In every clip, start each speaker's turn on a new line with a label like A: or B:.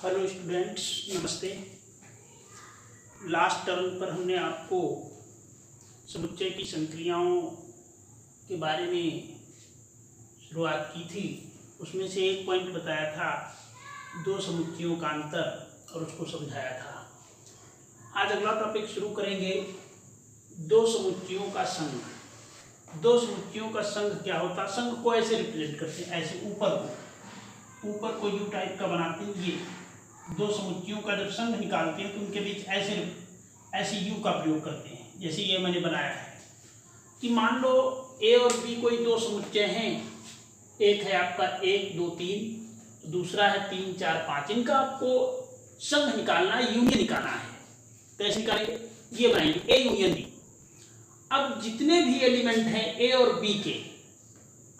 A: Hello students, नमस्ते। Last term पर हमने आपको समुच्चय की संक्रियाओं के बारे में शुरुआत की थी। उसमें से एक पॉइंट बताया था दो समुच्चयों का अंतर और उसको समझाया था। आज अगला टॉपिक शुरू करेंगे, दो समुच्चयों का संघ। दो समुच्चयों का संघ क्या होता है? संघ को ऐसे रिप्रेजेंट करते हैं, ऐसे ऊपर को यू टाइप का बनाते हैं। ये दो समुच्चयों का जब संघ निकालते हैं तो उनके बीच ऐसे यू का प्रयोग करते हैं। जैसे ये मैंने बनाया है कि मान लो ए और बी कोई दो समुच्चय हैं। एक है आपका 1 2 3, दूसरा है 3 4 5। इनका आपको संघ निकालना है, यूनियन निकालना है। कैसे निकालेंगे? ये बनाएंगे ए यूनियन बी। अब जितने भी एलिमेंट हैं ए और बी के,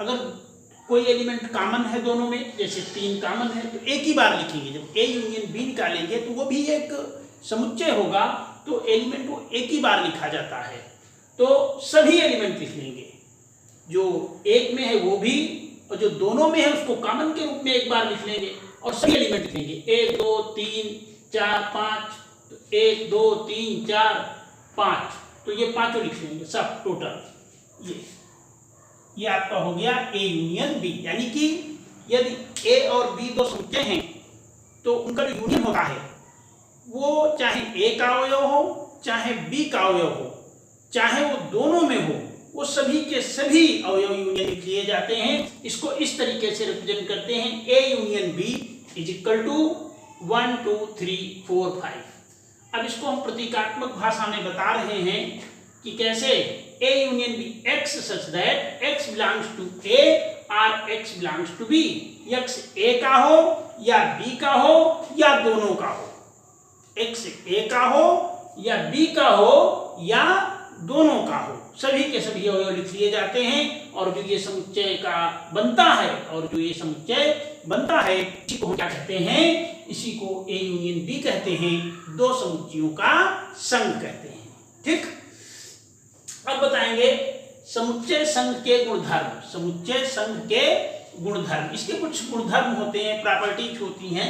A: अगर कोई एलिमेंट कॉमन है दोनों में, जैसे 3 कॉमन है तो एक ही बार लिखेंगे। जब ए यूनियन बी निकालेंगे तो वो भी एक समुच्चय होगा, तो एलिमेंट को एक ही बार लिखा जाता है। तो सभी एलिमेंट लिख लेंगे, जो एक में है वो भी, और जो दोनों में है उसको कॉमन के रूप में एक बार लिख लेंगे, और सभी एलिमेंट लिख लेंगे 1 2 3 4 5। तो 1 2 3 4 5, तो ये पांचों लिख लेंगे सब टोटल। ये आपका हो गया ए यूनियन बी। यानी कि यदि ए और बी दो समुच्चय हैं तो उनका जो यूनियन होता है वो चाहे ए का अवयव हो चाहे बी का अवयव हो, चाहे वो दोनों में हो, वो सभी के सभी अवयव यूनियन लिख लिए जाते हैं। इसको इस तरीके से रिप्रेजेंट करते हैं, A union B is equal to 1 2 3 4 5। अब इसको हम प्रतीकात्मक भाषा में बता रहे हैं कि कैसे A union B X such that X belongs to A or X belongs to B। X A का हो या B का हो या दोनों का हो, X A का हो या B का हो या दोनों का हो, सभी के सभी अवयव लिख लिए जाते हैं। और जो ये समुच्चय का बनता है, और जो ये समुच्चय बनता है इसी को हम क्या कहते हैं? इसी को A यूनियन B कहते हैं, दो समुच्चयों का संघ कहते हैं। ठीक, अब बताएंगे समुच्चय संघ के गुणधर्म। समुच्चय संघ के गुणधर्म, इसके कुछ गुणधर्म होते हैं, प्रॉपर्टीज होती हैं।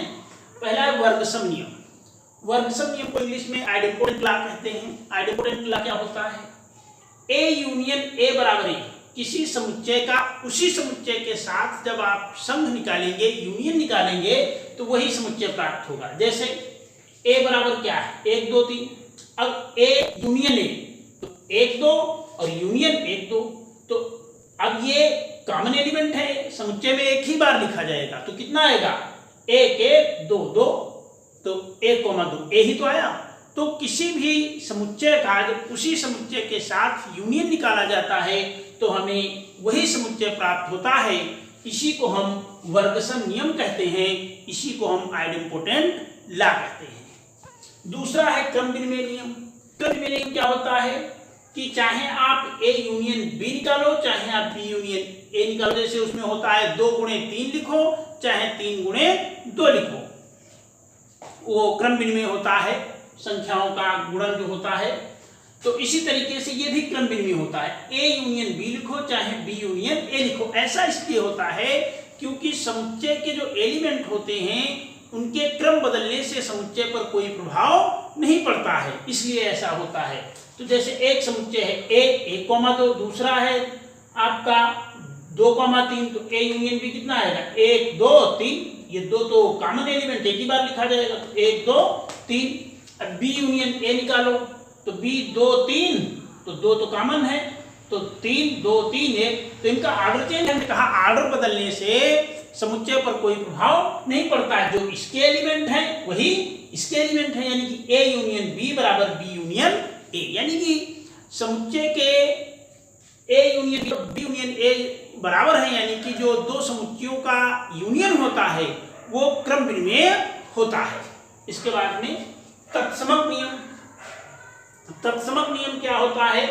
A: पहला है वर्गसम नियम। वर्गसम नियम को इंग्लिश में आइडेंपोटेंट लॉ कहते हैं। आइडेंपोटेंट लॉ क्या होता है? ए यूनियन ए बराबर ए। किसी समुच्चय का उसी समुच्चय के साथ जब आप संघ निकालेंगे, यूनियन निकालेंगे, तो वही समुच्चय प्राप्त होगा। जैसे ए बराबर क्या है? 1 2 3। अब ए यूनियन ए, 1 2 और यूनियन 1 2। तो अब ये कॉमन एलिमेंट है, समुच्चय में एक ही बार लिखा जाएगा, तो कितना आएगा? 1 1 2 2, तो 1 2 ए ही तो आया। तो किसी भी समुच्चय का जब उसी समुच्चय के साथ यूनियन निकाला जाता है तो हमें वही समुच्चय प्राप्त होता है। इसी को हम वर्गसम नियम कहते हैं, इसी को हम आइडेंपोटेंट लॉ कहते हैं। दूसरा है क्रम विनिमय नियम। क्रम विनिमय नियम क्या होता है कि चाहे आप ए यूनियन बी निकालो, चाहे आप बी यूनियन ए निकालो, जैसे उसमें होता है 2 गुणे 3 लिखो, चाहे 3 गुणे 2 लिखो, वो क्रम विनिमय होता है, संख्याओं का गुणन जो होता है। तो इसी तरीके से ये भी क्रम विनिमय होता है, ए यूनियन बी लिखो चाहे बी यूनियन ए लिखो। ऐसा इसलिए होता है क्योंकि समुच्चय के जो एलिमेंट होते हैं उनके क्रम बदलने से समुच्चय पर कोई प्रभाव नहीं पड़ता है, इसलिए ऐसा होता है। तो जैसे एक समुच्चय है ए 1 2, दूसरा है आपका 2 3, तो ए यूनियन बी कितना आएगा? 1 2 3। ये दो तो कॉमन एलिमेंट एक ही बार लिखा जाएगा, तो 1 2 3। अब बी यूनियन ए निकालो, तो बी 2 3, तो 2 तो कॉमन है, तो 3 2 3 1। तो इनका ऑर्डर चेंज, हमने कहा ऑर्डर बदलने से समुच्चय पर कोई प्रभाव नहीं पड़ता है। जो इसके एलिमेंट हैं वही इसके एलिमेंट हैं, यानी कि ए यूनियन बी बराबर बी यूनियन ए। यानी कि समुच्चय के A union B union A बराबर है, यानी कि जो दो समुच्चयों का यूनियन होता है वो क्रम विनिमय होता है। इसके बाद में तत्समक नियम। तत्समक नियम क्या होता है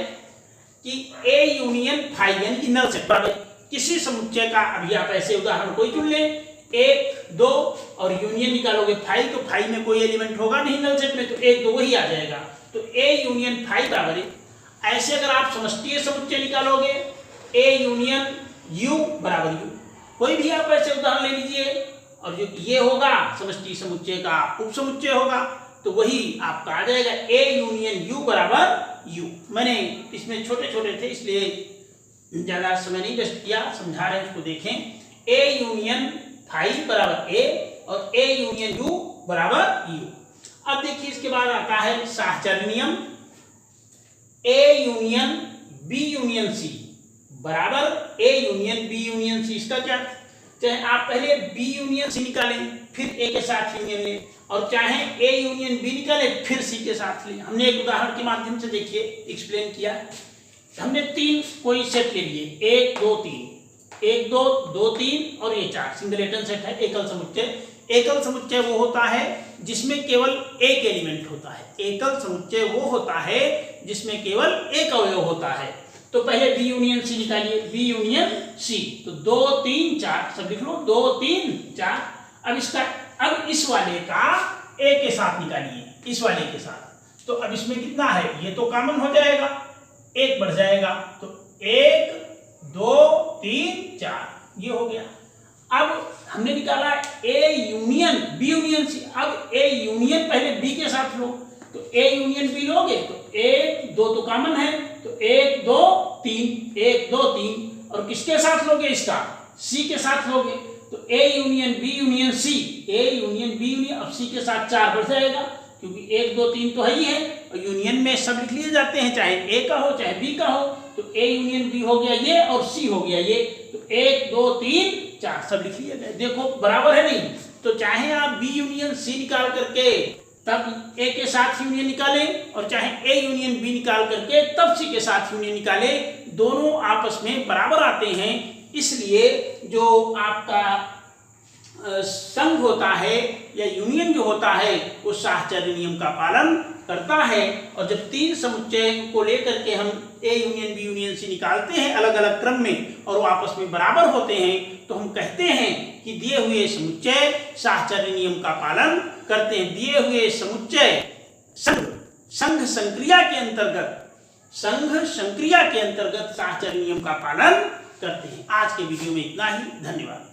A: कि ए यूनियन फाई, यानी कि नल सेट बराबर किसी समुच्चय का, अभी आप ऐसे उदाहरण कोई चुन लें, 1 2 और यूनियन निकालोगे फाई, तो फाई में कोई एलिमेंट होगा नहीं नल सेट में, तो 1 2 वही आ जाएगा, तो ए यूनियन फाई बराबर है। ऐसे अगर आप समष्टीय समुच्चय निकालोगे, ए यूनियन यू बराबर यू, कोई भी आप ऐसे उदाहरण ले लीजिए और जो ये होगा समष्टि समुच्चय का उपसमुच्चय होगा, तो वही आपका आ जाएगा A यूनियन U बराबर U। मैंने इसमें छोटे छोटे थे इसलिए ज़्यादा समय नहीं वेस्ट किया, समझा रहे हैं उसको देखें। A यूनियन फाई बराबर A और A यूनियन U बराबर U। अब देखिए इसके बाद आता है साहचर्य नियम। A union B union C बराबर A union B union C। इसका क्या, चाहे आप पहले B यूनियन C निकालें फिर A के साथ यूनियन लें, और चाहे A यूनियन B निकालें फिर C के साथ लें। हमने एक उदाहरण के माध्यम से देखिए एक्सप्लेन किया। हमने 3 कोई सेट ले लिए, 1 2 3, 1 2 2 3 और ये 4 सिंगलेटन सेट है, एकल समुच्चय। एकल समुच्चय वो होता है जिसमें केवल एक एलिमेंट होता है। एकल समुच्चय वो होता है जिसमें केवल एक अवयव होता है। तो पहले B यूनियन C निकालिए, B यूनियन C, तो 2 3 4 सब लिख लो, 2 3 4। अब इस वाले का A के साथ निकालिए, इस वाले के साथ। तो अब इसमें कितना है, ये तो कॉमन हो जाएगा, 1 बढ़ जाएगा, तो 1 2 3 4 ये हो गया। अब हमने निकाला A union B union C। अब A यूनियन पहले B के साथ लो, तो A यूनियन B लोगे तो 1 2 तो कॉमन है, तो 1 2 3 1 2 3, और किसके साथ लोगे, इसका C के साथ लोगे, तो A union B union C, A union B union, अब C के साथ 4 बढ़ जाएगा क्योंकि 1 2 3 तो है ही है, और यूनियन में सब लिख लिए जाते हैं, चाहे A का हो चाहे B का हो। तो A यूनियन B हो गया ये और C हो गया ये, तो 1 2 3 4 सब लिख लिया गया। देखो बराबर है नहीं, तो चाहे आप B यूनियन C निकाल करके तब A के साथ यूनियन निकालें, और चाहे A यूनियन B निकाल करके तब C के साथ यूनियन निकालें, दोनों आपस में बराबर आते हैं। इसलिए जो आपका संघ होता है या यूनियन जो होता है वो साहचर्य नियम का पालन करता है। और जब 3 समुच्चय को लेकर के हम A union B union C निकालते हैं अलग अलग क्रम में और वो आपस में बराबर होते हैं, तो हम कहते हैं कि दिए हुए समुच्चय साहचर्य नियम का पालन करते हैं। दिए हुए समुच्चय संघ संक्रिया के अंतर्गत साहचर्य नियम का पालन करते हैं। आज के वीडियो में इतना ही, धन्यवाद।